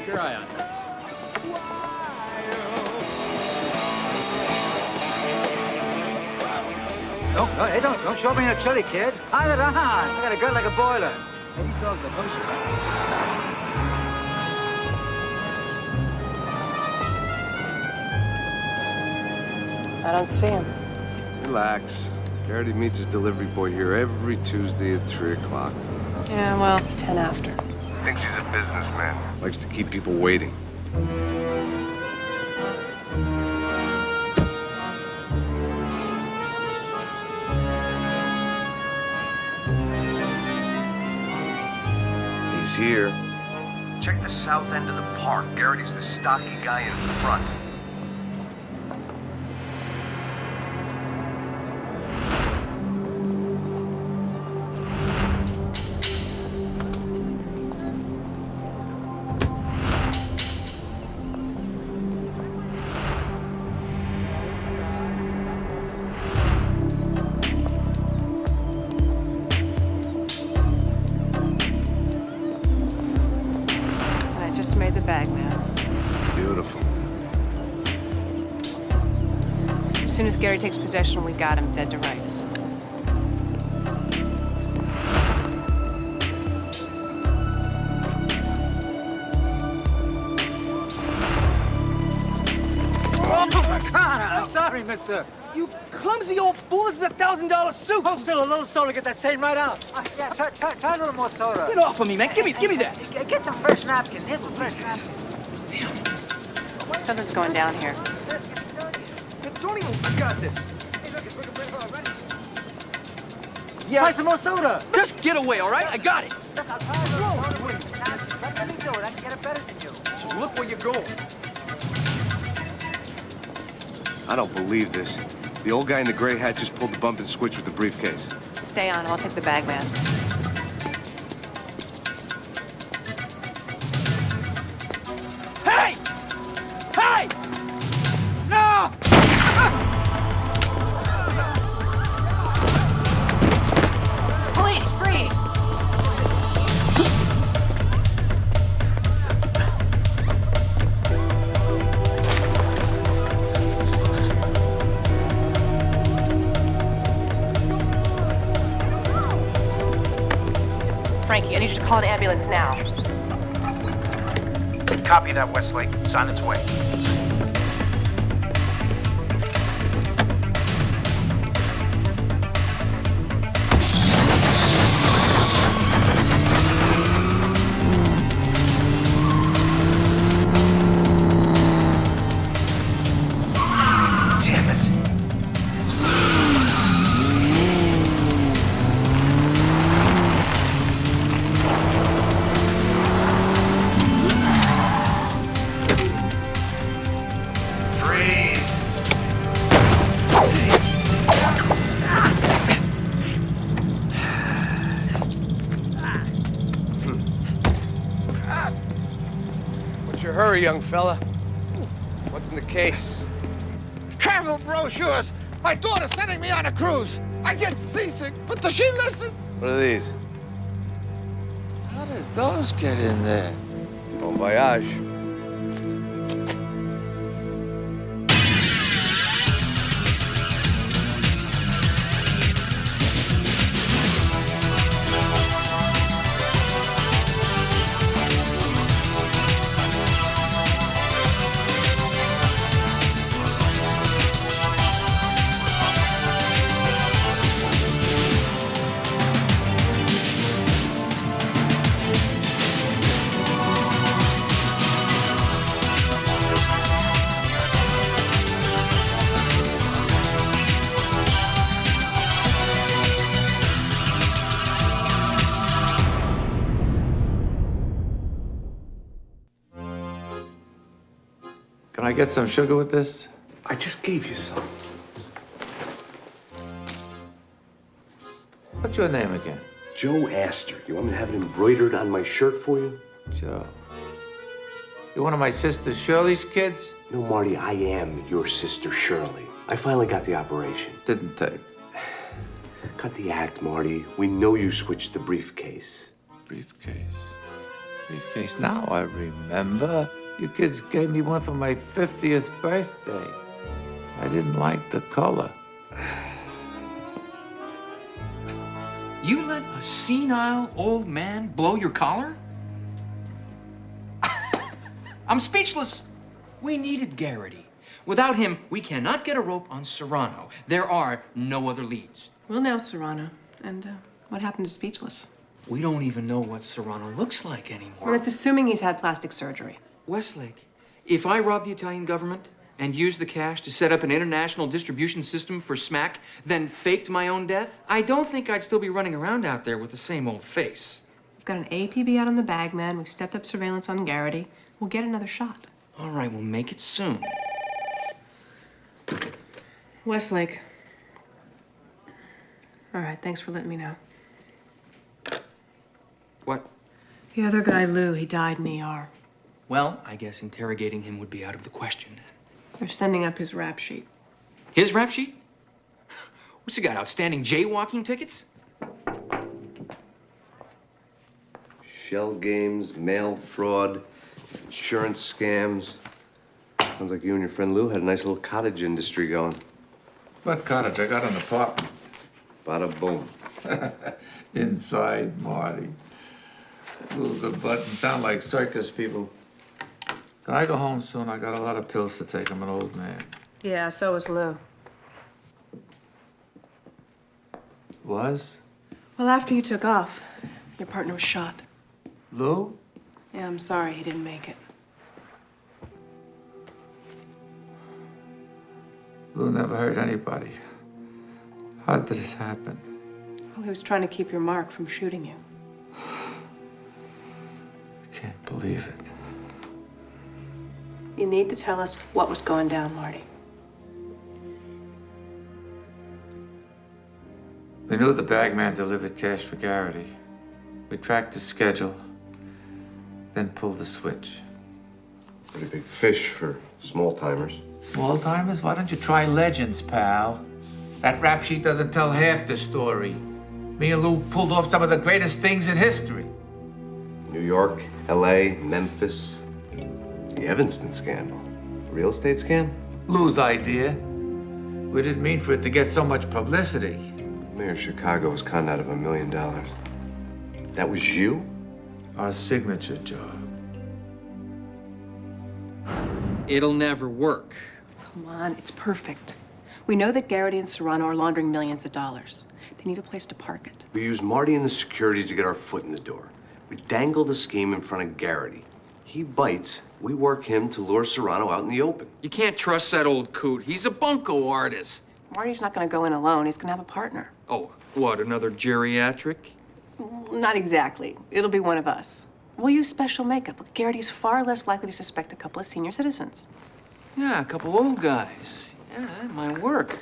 Keep your eye on her. No, hey, don't show me your chili, kid. I got a gut like a boiler. Hey, these dogs are bullshit. I don't see him. Relax. Garrity meets his delivery boy here every Tuesday at 3 o'clock. Yeah, well, it's 10 after. Thinks he's a businessman. Likes to keep people waiting. He's here. Check the south end of the park. Garrity's the stocky guy in front. Made the bag, man. Beautiful. As soon as Gary takes possession, we got him dead to rights. Oh, my God, I'm sorry, mister. You clumsy old fool, this is $1,000 suit! Hold still a little soda, get that stain right out. Yeah, try a little more soda. Get off of me, man. Give me that. Get some fresh napkins. Here's some fresh napkins. Something's going down here. Don't even... I got this. Yeah. Try some more soda. Just get away, all right? I got it. Let me do it. I can get it better than you. So look where you're going. I don't believe this. The old guy in the gray hat just pulled the bump and switch with the briefcase. Stay on, I'll take the bag, man. Hey! Hey! No! Police, freeze! Frankie, I need you to call an ambulance now. Copy that, Wesley. It's on its way. Damn it. What's your hurry, young fella? What's in the case? Travel brochures. My daughter's sending me on a cruise. I get seasick, but does she listen? What are these? How did those get in there? Bon voyage. Can I get some sugar with this? I just gave you some. What's your name again? Joe Astor. You want me to have it embroidered on my shirt for you? Joe. You're one of my sister Shirley's kids? No, Marty, I am your sister Shirley. I finally got the operation. Didn't take. Cut the act, Marty. We know you switched the briefcase. Briefcase. Briefcase. Now I remember. You kids gave me one for my 50th birthday. I didn't like the color. You let a senile old man blow your collar? I'm speechless. We needed Garrity. Without him, we cannot get a rope on Serrano. There are no other leads. Well, now, Serrano. And what happened to Speechless? We don't even know what Serrano looks like anymore. Well, that's assuming he's had plastic surgery. Westlake, if I robbed the Italian government and used the cash to set up an international distribution system for smack, then faked my own death, I don't think I'd still be running around out there with the same old face. We've got an APB out on the bagman. We've stepped up surveillance on Garrity. We'll get another shot. All right, we'll make it soon. Westlake. All right, thanks for letting me know. What? The other guy, Lou, he died in ER. Well, I guess interrogating him would be out of the question then. They're sending up his rap sheet. His rap sheet? What's he got, outstanding jaywalking tickets? Shell games, mail fraud, insurance scams. Sounds like you and your friend Lou had a nice little cottage industry going. What cottage? I got an apartment. Bada boom. Inside, Marty. Move the button. Sound like circus people. Can I go home soon? I got a lot of pills to take. I'm an old man. Yeah, so is Lou. Was? Well, after you took off, your partner was shot. Lou? Yeah, I'm sorry he didn't make it. Lou never hurt anybody. How did it happen? Well, he was trying to keep your mark from shooting you. I can't believe it. You need to tell us what was going down, Marty. We knew the bagman delivered cash for Garrity. We tracked his schedule, then pulled the switch. Pretty big fish for small timers. Small timers? Why don't you try legends, pal? That rap sheet doesn't tell half the story. Me and Lou pulled off some of the greatest things in history. New York, LA, Memphis. The Evanston scandal. The real estate scam? Lou's idea. We didn't mean for it to get so much publicity. Mayor of Chicago was conned out of $1 million. That was you? Our signature job. It'll never work. Come on, it's perfect. We know that Garrity and Serrano are laundering millions of dollars. They need a place to park it. We use Marty and the securities to get our foot in the door. We dangle the scheme in front of Garrity. He bites, we work him to lure Serrano out in the open. You can't trust that old coot. He's a bunco artist. Marty's not going to go in alone. He's going to have a partner. Oh, what, another geriatric? Not exactly. It'll be one of us. We'll use special makeup. Look, Garrity's far less likely to suspect a couple of senior citizens. Yeah, a couple old guys. Yeah, that might work.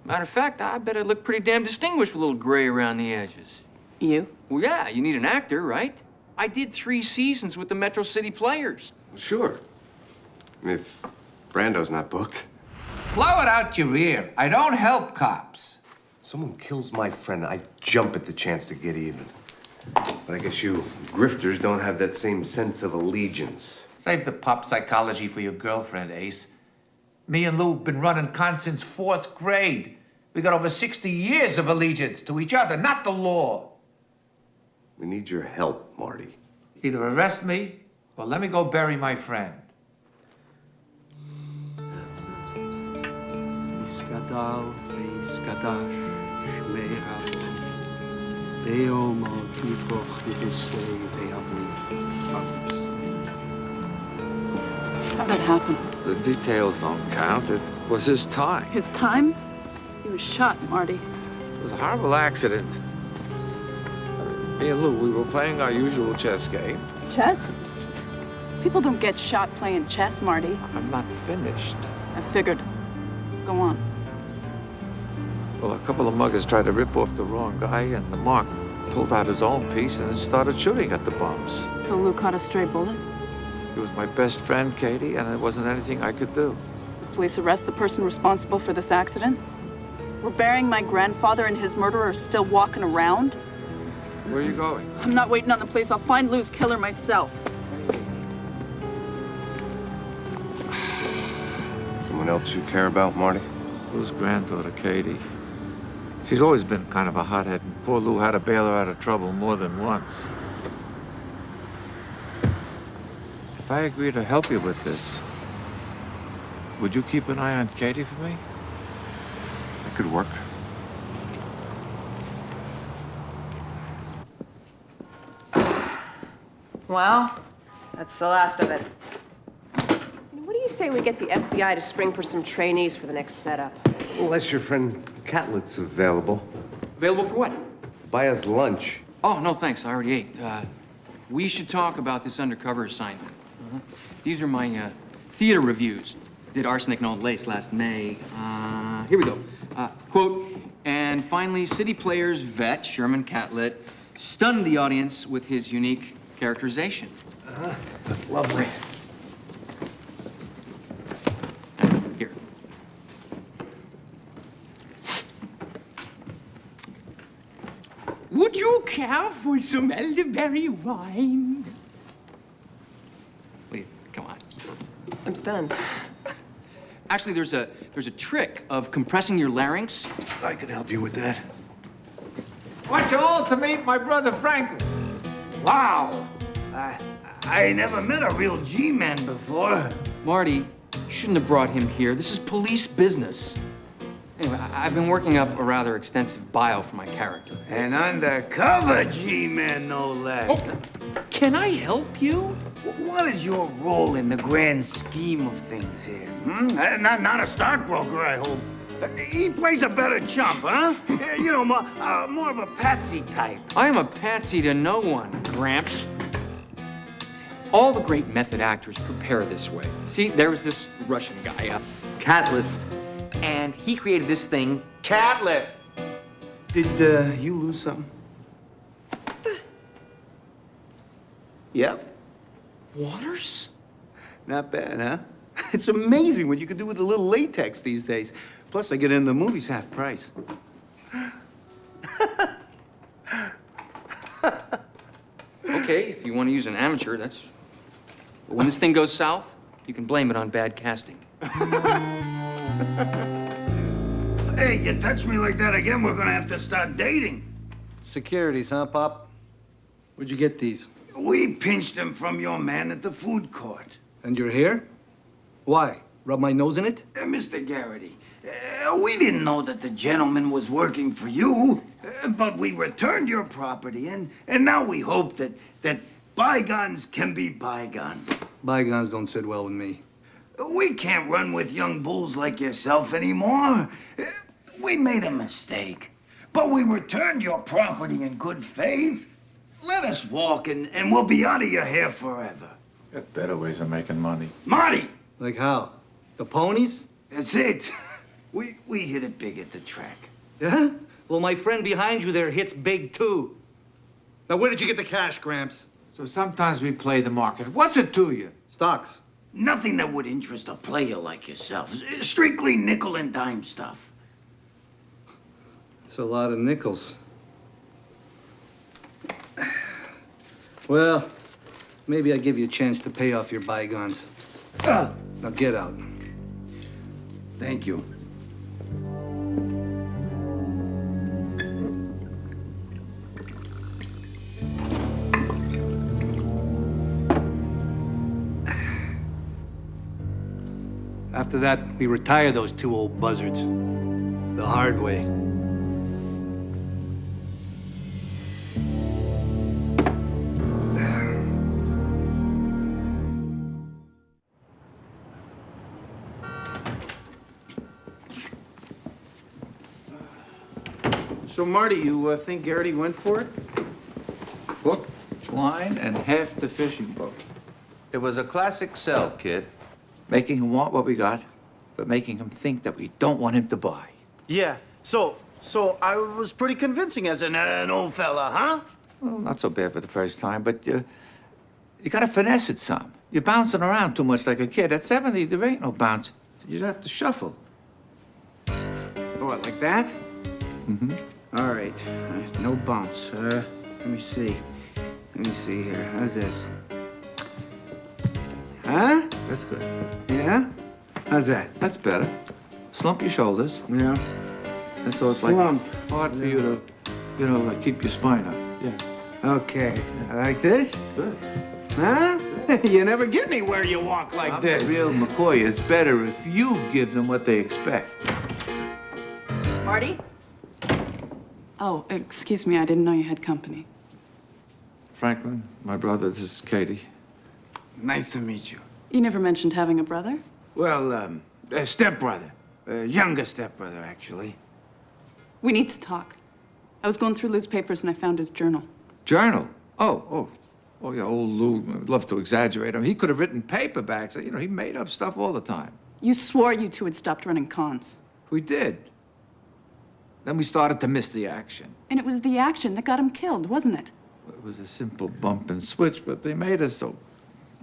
Matter of fact, I bet I'd look pretty damn distinguished with a little gray around the edges. You? Well, yeah, you need an actor, right? I did 3 seasons with the Metro City Players. Sure. If Brando's not booked. Blow it out your ear. I don't help cops. Someone kills my friend, I jump at the chance to get even. But I guess you grifters don't have that same sense of allegiance. Save the pop psychology for your girlfriend, Ace. Me and Lou have been running cons since 4th grade. We got over 60 years of allegiance to each other, not the law. We need your help, Marty. Either arrest me or let me go bury my friend. How'd that happen? The details don't count. It was his time. His time? He was shot, Marty. It was a horrible accident. Me and Lou, we were playing our usual chess game. Chess? People don't get shot playing chess, Marty. I'm not finished. I figured. Go on. Well, a couple of muggers tried to rip off the wrong guy, and the mark pulled out his own piece and started shooting at the bums. So Lou caught a stray bullet? He was my best friend, Katie, and there wasn't anything I could do. The police arrest the person responsible for this accident? We're burying my grandfather and his murderer still walking around? Where are you going? I'm not waiting on the police. I'll find Lou's killer myself. Someone else you care about, Marty? Lou's granddaughter, Katie. She's always been kind of a hothead, and poor Lou had to bail her out of trouble more than once. If I agree to help you with this, would you keep an eye on Katie for me? That could work. Well, that's the last of it. What do you say we get the FBI to spring for some trainees for the next setup? Unless your friend Catlet's available. Available for what? Buy us lunch. Oh, no, thanks. I already ate. We should talk about this undercover assignment. These are my theater reviews. Did Arsenic and Old Lace last May. Here we go. Quote, and finally, city players vet Sherman Catlett stunned the audience with his unique characterization. That's lovely. Here. Would you care for some elderberry wine? Wait, come on. I'm stunned. Actually, there's a trick of compressing your larynx. I could help you with that. Want you all to meet my brother Franklin. Wow. I never met a real G-man before. Marty, you shouldn't have brought him here. This is police business. Anyway, I've been working up a rather extensive bio for my character. An undercover G-man, no less. Oh, can I help you? What is your role in the grand scheme of things here? Not a stockbroker, I hope. He plays a better chump, huh? You know, more of a patsy type. I am a patsy to no one, Gramps. All the great method actors prepare this way. See, there was this Russian guy, Catlett, and he created this thing, Catlett. Did you lose something? Yep. Waters? Not bad, huh? It's amazing what you can do with a little latex these days. Plus, I get in the movies half price. Okay, if you want to use an amateur, that's... But when this thing goes south, you can blame it on bad casting. Hey, you touch me like that again, we're gonna have to start dating. Securities, huh, Pop? Where'd you get these? We pinched them from your man at the food court. And you're here? Why? Rub my nose in it? Mr. Garrity, we didn't know that the gentleman was working for you, but we returned your property, and now we hope that bygones can be bygones. Bygones don't sit well with me. We can't run with young bulls like yourself anymore. We made a mistake, but we returned your property in good faith. Let us walk, and we'll be out of your hair forever. Got better ways of making money. Marty! Like how? The ponies? That's it. We hit it big at the track. Yeah? Well, my friend behind you there hits big, too. Now, where did you get the cash, Gramps? So sometimes we play the market. What's it to you? Stocks. Nothing that would interest a player like yourself. Strictly nickel and dime stuff. That's a lot of nickels. Well, maybe I'll give you a chance to pay off your bygones. Now get out. Thank you. After that, we retire those two old buzzards. The hard way. So, Marty, you think Garrity went for it? Hook, line, and half the fishing boat. It was a classic sell, kid. Making him want what we got, but making him think that we don't want him to buy. Yeah. So I was pretty convincing as an old fella, huh? Well, not so bad for the first time, but you gotta finesse it some. You're bouncing around too much like a kid. At 70, there ain't no bounce. You'd have to shuffle. What, like that? Mm-hmm. All right. No bounce. Let me see. Let me see here. How's this? Huh? That's good. Yeah? How's that? That's better. Slump your shoulders. Yeah. And so it's like Slump. hard for you to, like keep your spine up. Yeah. Okay. Like this? Good. Huh? You never get anywhere you walk like I'm this. a real McCoy. It's better if you give them what they expect. Marty? Oh, excuse me. I didn't know you had company. Franklin, my brother, this is Katie. Nice to meet you. You never mentioned having a brother? Well, a stepbrother. A younger stepbrother, actually. We need to talk. I was going through Lou's papers and I found his journal. Journal? Oh, yeah, old Lou, I'd love to exaggerate him. He could have written paperbacks. You know, he made up stuff all the time. You swore you two had stopped running cons. We did. Then we started to miss the action. And it was the action that got him killed, wasn't it? It was a simple bump and switch, but they made us so...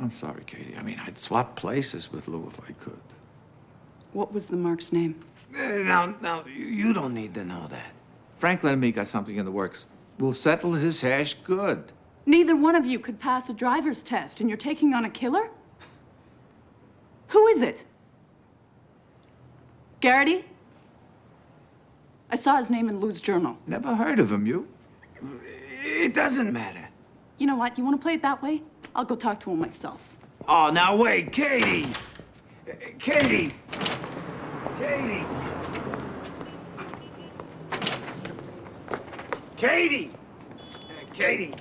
I'm sorry, Katie. I mean, I'd swap places with Lou if I could. What was the mark's name? Now, you don't need to know that. Franklin and me got something in the works. We'll settle his hash good. Neither one of you could pass a driver's test, and you're taking on a killer? Who is it? Garrity? I saw his name in Lou's journal. Never heard of him, you? It doesn't matter. You know what? You want to play it that way? I'll go talk to him myself. Oh, now wait, Katie! Katie! Katie! Katie! Katie!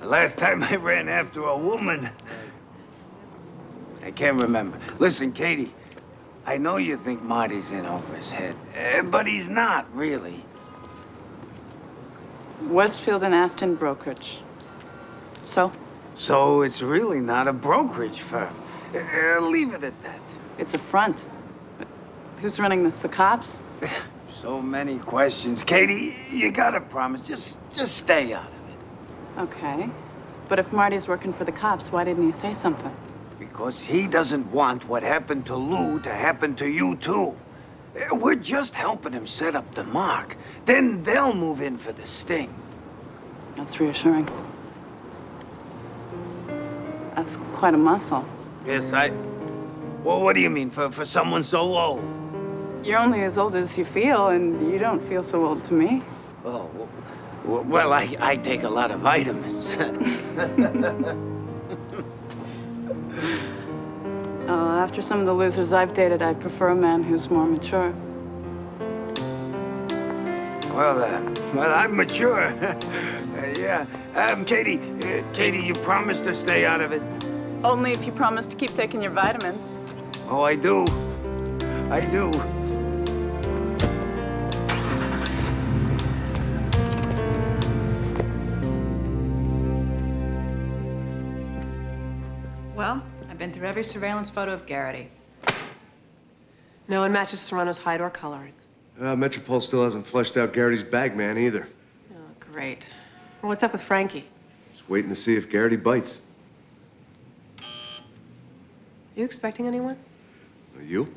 The last time I ran after a woman, I can't remember. Listen, Katie, I know you think Marty's in over his head, but he's not, really. Westfield and Aston Brokerage. So? So it's really not a brokerage firm. Leave it at that. It's a front. But who's running this? The cops? So many questions. Katie, you gotta promise, just stay out of it. Okay. But if Marty's working for the cops, why didn't he say something? Because he doesn't want what happened to Lou to happen to you, too. We're just helping him set up the mark. Then they'll move in for the sting. That's reassuring. That's quite a muscle. Yes, Well, what do you mean, for someone so old? You're only as old as you feel, and you don't feel so old to me. Oh, well, I take a lot of vitamins. After some of the losers I've dated, I prefer a man who's more mature. Well, I'm mature. Yeah. Katie, you promise to stay out of it? Only if you promise to keep taking your vitamins. Oh, I do. I do. Well, I've been through every surveillance photo of Garrity. No one matches Serrano's hide or coloring. Metropole still hasn't fleshed out Garrity's bagman either. Oh, great. Well, what's up with Frankie? Just waiting to see if Garrity bites. You expecting anyone? You?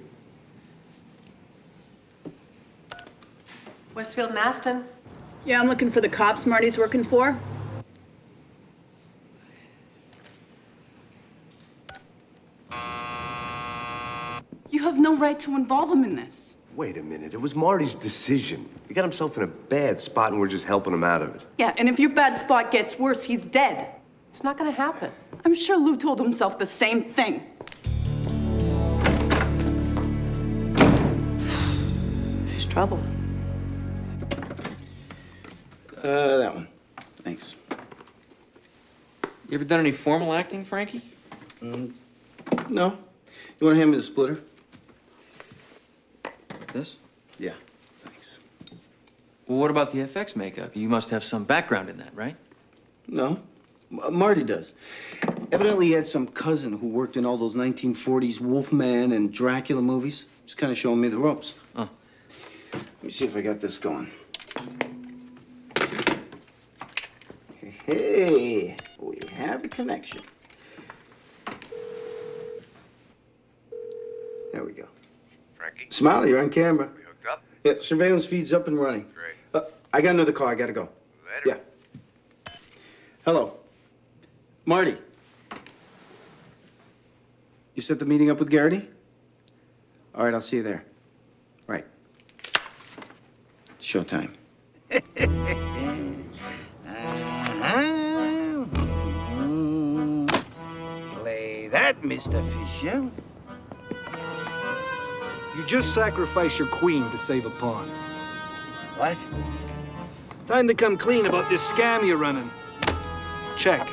Westfield and Aston. Yeah, I'm looking for the cops Marty's working for. You have no right to involve him in this. Wait a minute. It was Marty's decision. He got himself in a bad spot and we're just helping him out of it. Yeah, and if your bad spot gets worse, he's dead. It's not gonna happen. I'm sure Lou told himself the same thing. She's trouble. That one. Thanks. You ever done any formal acting, Frankie? No. You want to hand me the splitter? This? Yeah, thanks. Well, what about the FX makeup? You must have some background in that, right? No. Marty does. Evidently, he had some cousin who worked in all those 1940s Wolfman and Dracula movies. Just kind of showing me the ropes. Oh. Let me see if I got this going. Hey, we have a connection. There we go. Frankie? Smiley, you're on camera. We hooked up? Yeah, surveillance feed's up and running. Great. I got another call. I gotta go. Later. Yeah. Hello. Marty. You set the meeting up with Garrity? All right, I'll see you there. Right. Showtime. Play that, Mr. Fisher. You just sacrificed your queen to save a pawn. What? Time to come clean about this scam you're running. Check.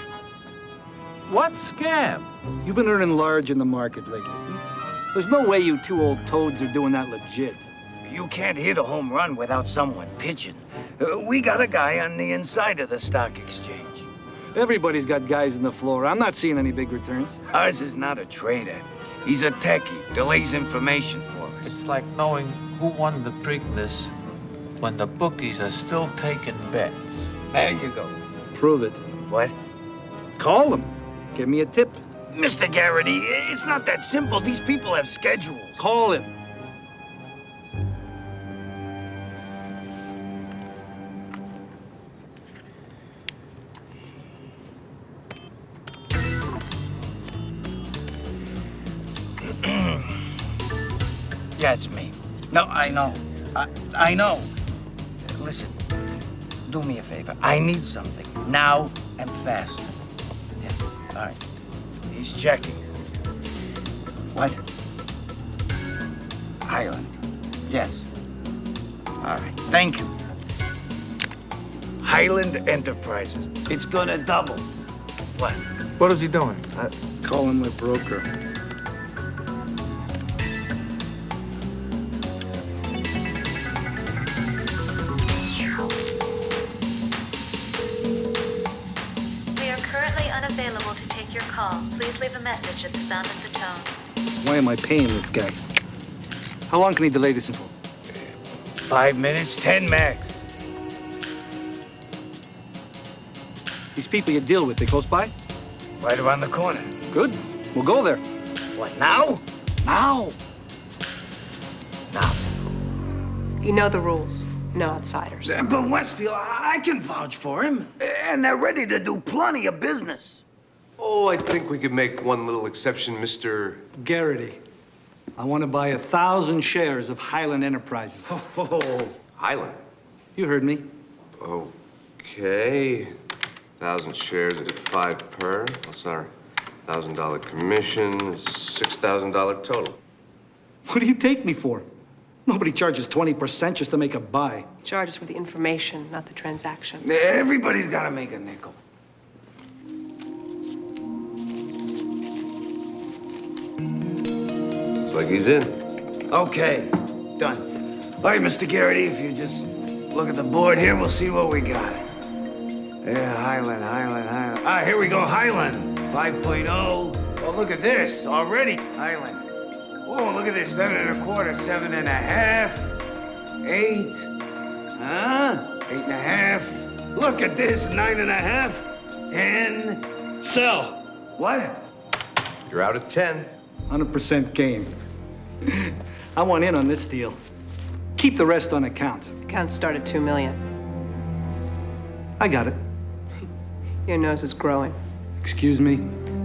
What scam? You've been earning large in the market lately. There's no way you two old toads are doing that legit. You can't hit a home run without someone pitching. We got a guy on the inside of the stock exchange. Everybody's got guys in the floor. I'm not seeing any big returns. Ours is not a trader. He's a techie, delays information for us. It's like knowing who won the Preakness when the bookies are still taking bets. There you go. Prove it. What? Call them. Give me a tip. Mr. Garrity, it's not that simple. These people have schedules. Call him. Yeah, it's me. No, I know. I know. Listen, do me a favor. I need something now and fast. Yeah, all right. He's checking. What? Highland. Yes. All right. Thank you. Highland Enterprises. It's gonna double. What? What is he doing? Call him my broker. Unavailable to take your call. Please leave a message at the sound of the tone. Why am I paying this guy? How long can he delay this info? 5 minutes, 10 max. These people you deal with, they close by? Right around the corner. Good. We'll go there. What, now? Now? Now. You know the rules. No outsiders. But Westfield, I can vouch for him. And they're ready to do plenty of business. Oh, I think we could make one little exception, Mr. Garrity. I want to buy 1,000 shares of Highland Enterprises. Oh, Highland. You heard me. Okay. 1,000 shares at 5 per. Oh, sorry. $1,000 commission, $6,000 total. What do you take me for? Nobody charges 20% just to make a buy. Charges for the information, not the transaction. Everybody's got to make a nickel. Looks like he's in. Okay, done. All right, Mr. Garrity, if you just look at the board here, we'll see what we got. Yeah, Highland. Ah, here we go, Highland. 5.0. Oh, look at this, already, Highland. Oh, look at this, 7 1/4, 7 1/2, 8. Huh? 8 1/2. Look at this, 9 1/2, 10. Sell. What? You're out at 10. 100% game. I want in on this deal. Keep the rest on account. Account start at $2 million. I got it. Your nose is growing. Excuse me?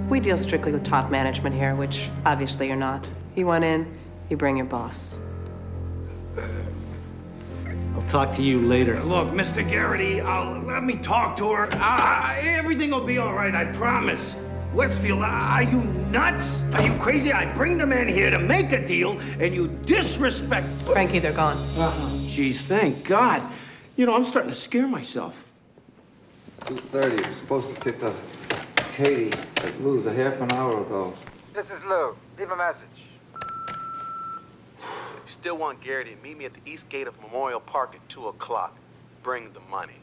We deal strictly with top management here, which obviously you're not. You want in, you bring your boss. I'll talk to you later. Look, Mr. Garrity, let me talk to her. Everything will be all right, I promise. Westfield, are you nuts? Are you crazy? I bring the man here to make a deal, and you disrespect... Frankie, they're gone. Geez, thank God. You know, I'm starting to scare myself. 2:30. You're supposed to pick up Katie at Lou's a half an hour ago. This is Lou. Leave a message. If you still want Garrity, meet me at the east gate of Memorial Park at 2 o'clock. Bring the money.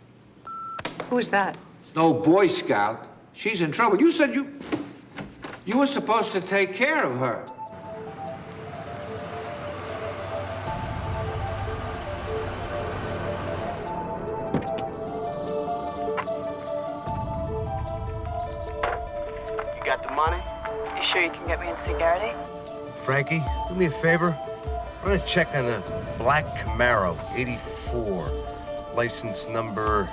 Who is that? It's no Boy Scout. She's in trouble. You said you were supposed to take care of her. You got the money? You sure you can get me into Garrity? Frankie, do me a favor. I'm gonna check on a black Camaro, 84. License number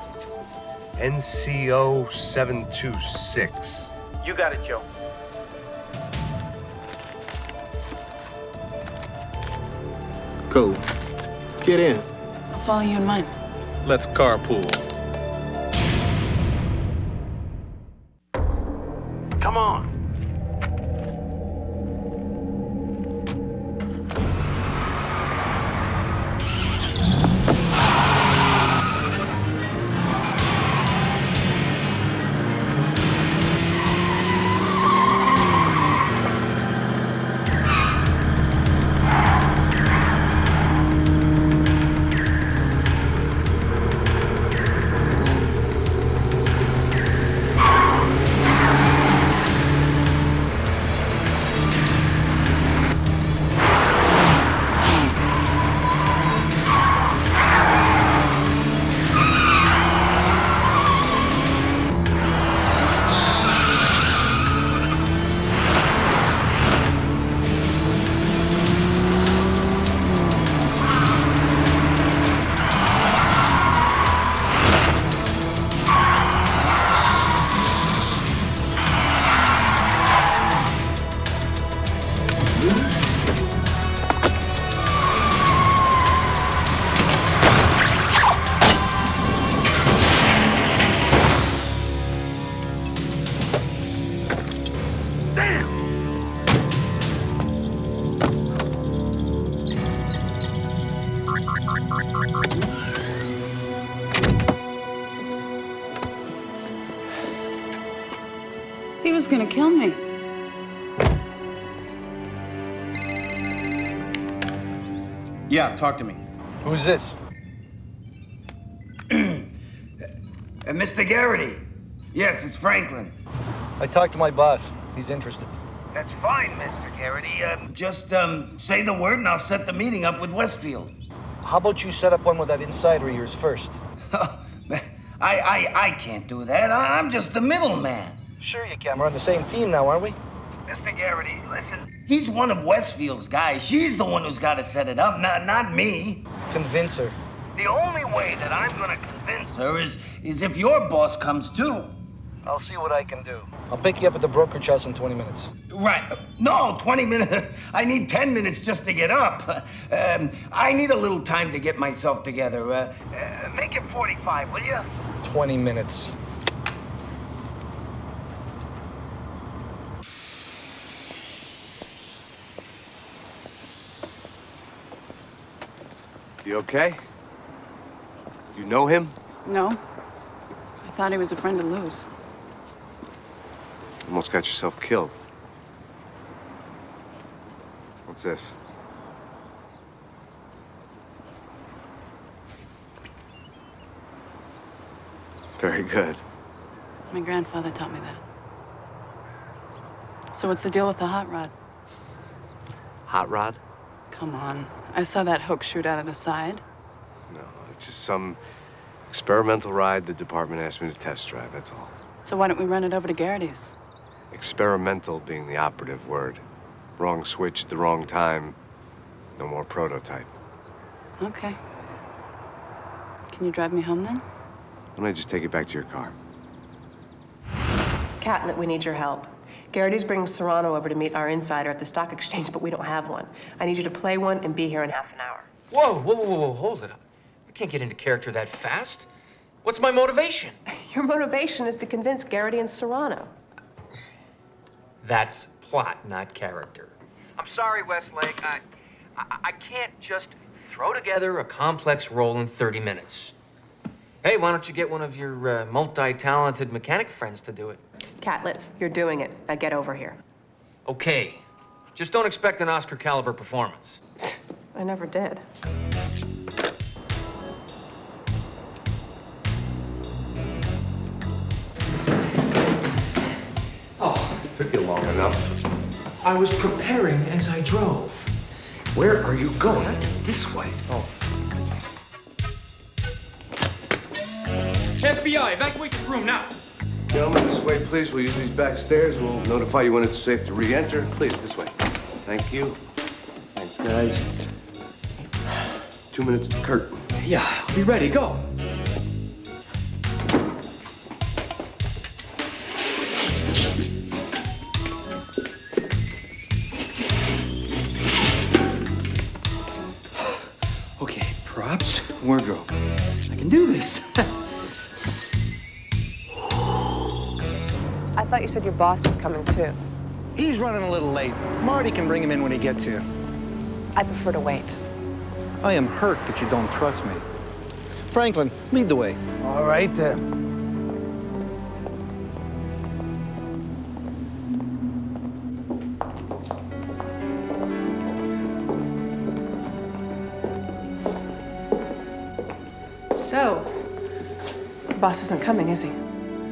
NCO 726. You got it, Joe. Cool. Get in. I'll follow you in mine. Let's carpool. Come on. He was gonna kill me. Yeah, talk to me. Who's this? Mr. Garrity. Yes, it's Franklin. I talked to my boss. He's interested. That's fine, Mr. Garrity. Just say the word and I'll set the meeting up with Westfield. How about you set up one with that insider of yours first? I can't do that. I'm just the middleman. Sure you can. We're on the same team now, aren't we? Mr. Garrity, listen. He's one of Westfield's guys. She's the one who's got to set it up, not me. Convince her. The only way that I'm gonna convince her is if your boss comes too. I'll see what I can do. I'll pick you up at the brokerage house in 20 minutes. Right. No, 20 minutes. I need 10 minutes just to get up. I need a little time to get myself together. Make it 45, will you? 20 minutes. You okay? You know him? No. I thought he was a friend of Lou's. Almost got yourself killed. What's this? Very good. My grandfather taught me that. So what's the deal with the hot rod? Hot rod? Come on. I saw that hook shoot out of the side. No, it's just some experimental ride the department asked me to test drive, that's all. So why don't we run it over to Garrity's? Experimental being the operative word. Wrong switch at the wrong time. No more prototype. Okay. Can you drive me home then? Why don't I just take it back to your car? Catlett, we need your help. Garrity's bringing Serrano over to meet our insider at the stock exchange, but we don't have one. I need you to play one and be here in half an hour. Whoa, hold it up. I can't get into character that fast. What's my motivation? Your motivation is to convince Garrity and Serrano. That's plot, not character. I'm sorry, Westlake. I can't just throw together a complex role in 30 minutes. Hey, why don't you get one of your multi-talented mechanic friends to do it? Catlett, you're doing it. Now get over here. Okay. Just don't expect an Oscar-caliber performance. I never did. Oh, Took you long enough. I was preparing as I drove. Where are you going? This way. Oh. FBI, evacuate the room now. Gentlemen, this way, please. We'll use these back stairs. We'll notify you when it's safe to re-enter. Please, this way. Thank you. Thanks, guys. 2 minutes to curtain. Yeah, I'll be ready. Go. Okay, props, wardrobe. I can do this. I thought you said your boss was coming too. He's running a little late. Marty can bring him in when he gets here. I prefer to wait. I am hurt that you don't trust me. Franklin, lead the way. All right, So, the boss isn't coming, is he?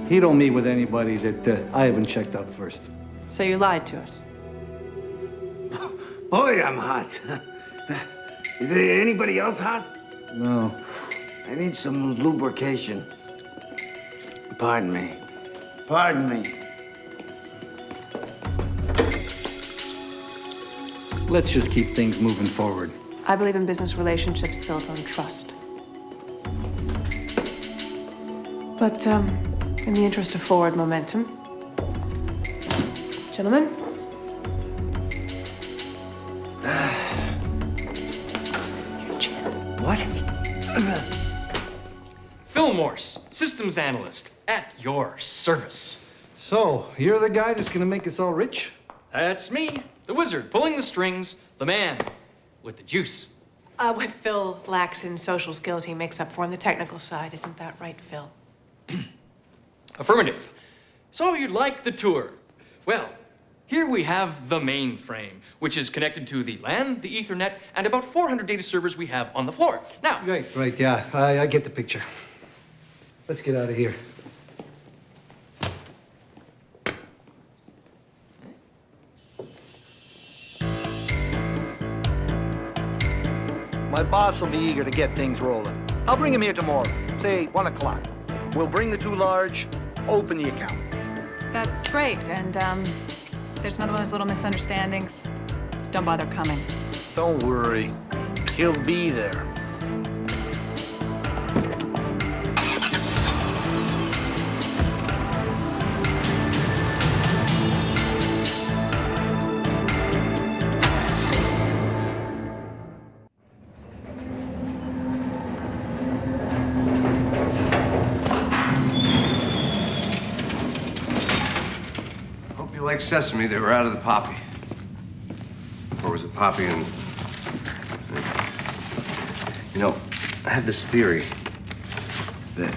He don't meet with anybody that I haven't checked out first. So you lied to us. Boy, I'm hot. Is there anybody else hot? No. I need some lubrication. Pardon me. Pardon me. Let's just keep things moving forward. I believe in business relationships built on trust. But, in the interest of forward momentum, gentlemen, your chin. What? Phil Morse, systems analyst, at your service. So, you're the guy that's gonna make us all rich? That's me, the wizard, pulling the strings, the man with the juice. What Phil lacks in social skills, he makes up for on the technical side. Isn't that right, Phil? Affirmative. So you'd like the tour? Well, here we have the mainframe, which is connected to the LAN, the Ethernet, and about 400 data servers we have on the floor. Now... Right, yeah. I get the picture. Let's get out of here. My boss will be eager to get things rolling. I'll bring him here tomorrow, say 1 o'clock. We'll bring the two large, open the account. That's great, and there's none of those little misunderstandings. Don't bother coming. Don't worry, he'll be there. Like sesame, they were out of the poppy. Or was it poppy and... You know, I have this theory that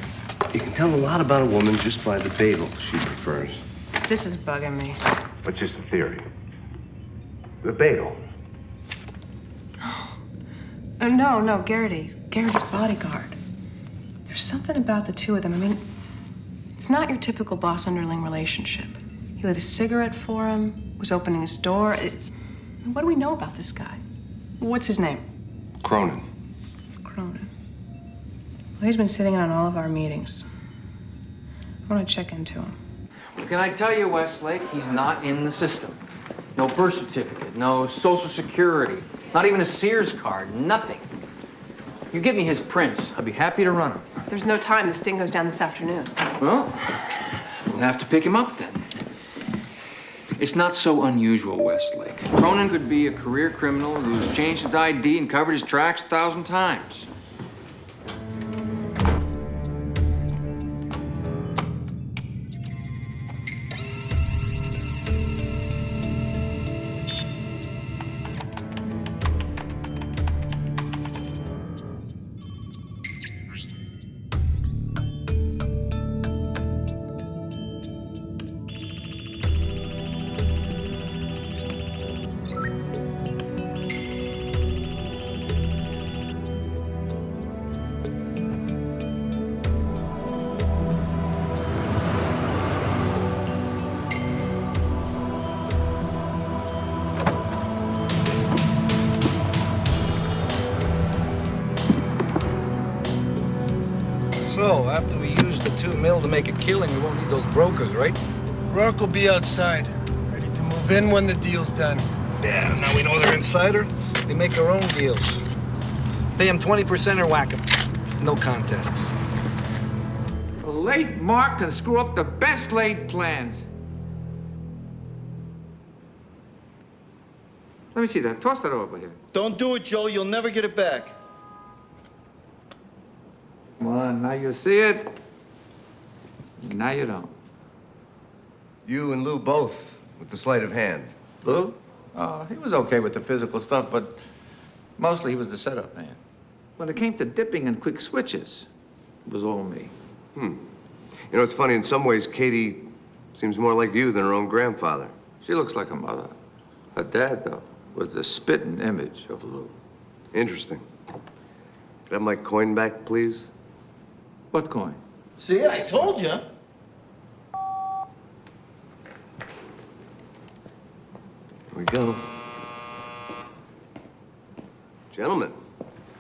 you can tell a lot about a woman just by the bagel she prefers. This is bugging me. But just a theory. The bagel. No, Garrity's bodyguard. There's something about the two of them. I mean, it's not your typical boss-underling relationship. He lit a cigarette for him, was opening his door. What do we know about this guy? What's his name? Cronin. Cronin. Well, he's been sitting in on all of our meetings. I want to check into him. Well, can I tell you, Westlake, he's not in the system. No birth certificate, no social security, not even a Sears card, nothing. You give me his prints, I'd be happy to run him. There's no time. This thing goes down this afternoon. Well, we'll have to pick him up then. It's not so unusual, Westlake. Cronin could be a career criminal who's changed his ID and covered his tracks 1,000 times. So, after we use the 2 mil to make a killing, we won't need those brokers, right? Rourke will be outside, ready to move in when the deal's done. Yeah, now we know they're insider. We make our own deals. Pay him 20% or whack him. No contest. A late mark can screw up the best laid plans. Let me see that. Toss that over here. Don't do it, Joe. You'll never get it back. Come on, now you see it. Now you don't. You and Lou both with the sleight of hand. Lou? He was okay with the physical stuff, but mostly he was the setup man. When it came to dipping and quick switches, it was all me. You know, it's funny, in some ways, Katie seems more like you than her own grandfather. She looks like her mother. Her dad, though, was the spitting image of Lou. Interesting. Could I have my coin back, please? What coin? See, I told you. Here we go. Gentlemen,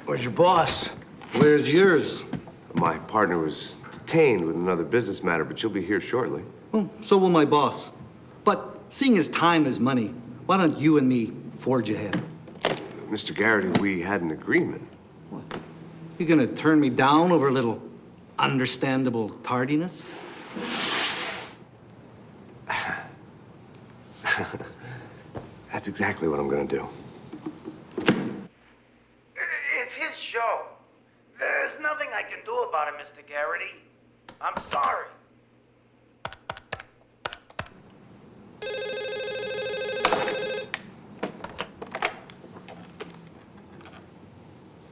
where's your boss? Where's yours? My partner was detained with another business matter, but she'll be here shortly. Well, so will my boss. But seeing as time is money, why don't you and me forge ahead? Mr. Garrity, we had an agreement. What? You gonna turn me down over a little understandable tardiness? That's exactly what I'm gonna do. It's his show. There's nothing I can do about it, Mr. Garrity. I'm sorry.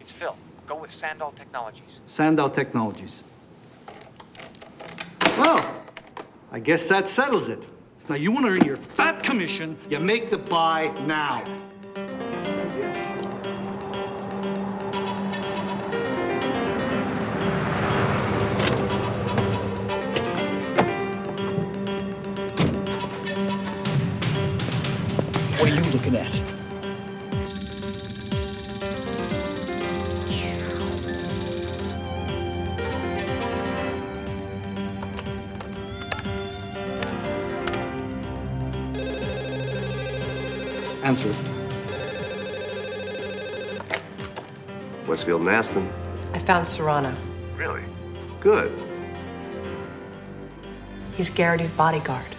It's Phil. Go with Sandal Technologies. Sandal Technologies. Well, I guess that settles it. Now, you want to earn your fat commission, you make the buy now. What are you looking at? Answer it. Westfield and Aston. I found Serrano. Really? Good. He's Garrity's bodyguard.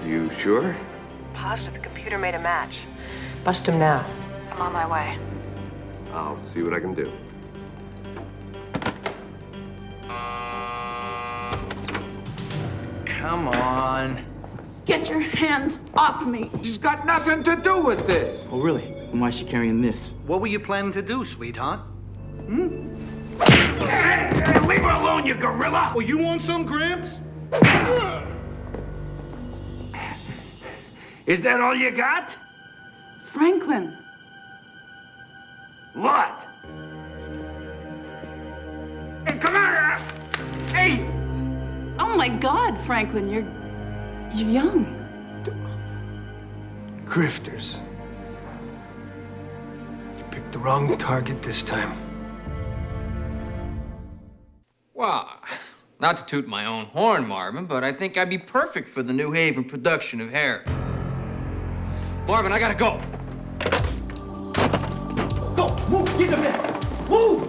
You sure? Positive the computer made a match. Bust him now. I'm on my way. I'll see what I can do. Come on. Get your hands off me. She's got nothing to do with this. Oh, really? And why is she carrying this? What were you planning to do, sweetheart? Leave her alone, you gorilla! Oh, you want some, Gramps? Is that all you got? Franklin. What? Hey, come here! Hey! Oh my God, Franklin, you're young. Grifters. You picked the wrong target this time. Well, not to toot my own horn, Marvin, but I think I'd be perfect for the New Haven production of Hair. Marvin, I gotta go. Go! Move! Get him in! Move!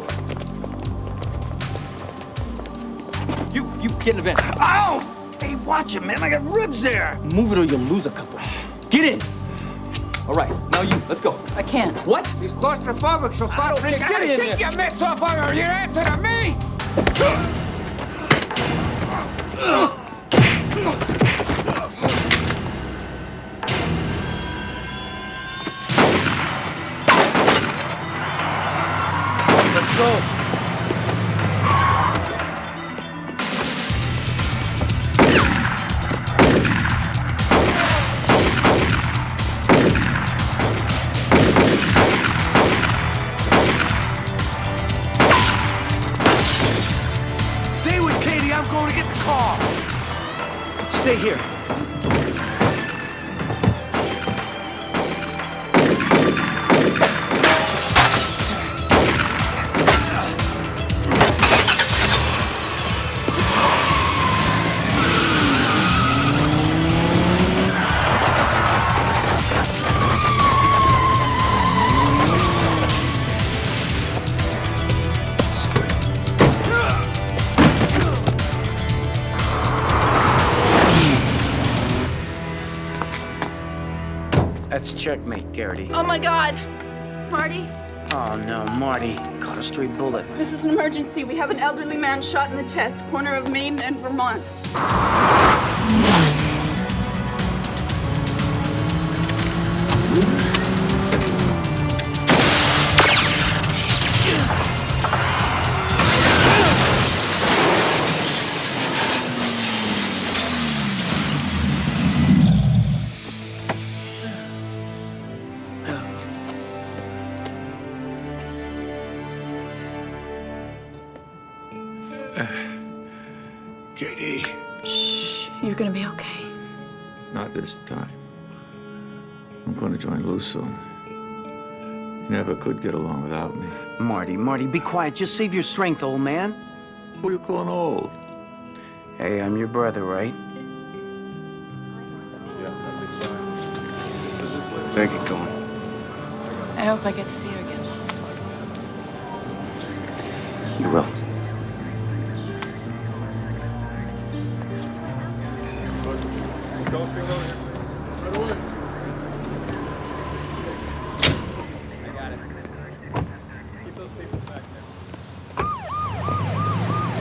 You get in the van. Ow! Hey, watch it, man. I got ribs there. Move it or you'll lose a couple. Get in. All right, now you. Let's go. I can't. What? She's claustrophobic. She'll start drinking. Get in Get there. your mitts off her. You answer to me. Let's go. Stay with Katie. I'm going to get the car. Stay here. That's checkmate, Garrity. Oh my God! Marty, Oh, no, Marty. Caught a stray bullet. this is an emergency. We have an elderly man shot in the chest, corner of Maine and Vermont. Katie. Shh, you're gonna be okay. Not this time. I'm going to join Lou soon. You never could get along without me. Marty, be quiet. Just save your strength, old man. Who are you calling old? Hey, I'm your brother, right? Better get going. I hope I get to see you again. You will.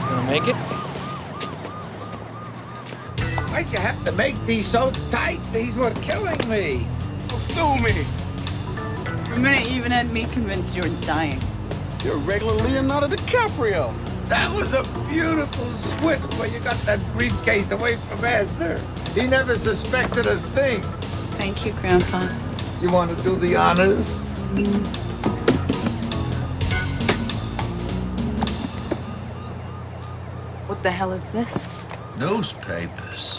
Gonna make it? Why'd you have to make these so tight? These were killing me. Well, sue me. For a minute, you even had me convinced you were dying. You're a regular Leonardo DiCaprio. That was a beautiful switch where you got that briefcase away from Esther. He never suspected a thing. Thank you, Grandpa. You want to do the honors? What the hell is this? Newspapers.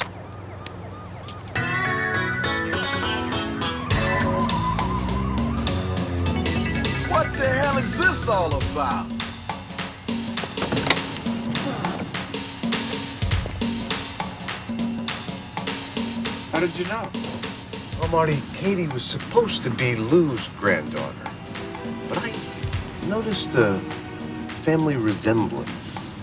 What the hell is this all about? How did you know? Well, Marty, Katie was supposed to be Lou's granddaughter. But I noticed a family resemblance.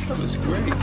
That was great.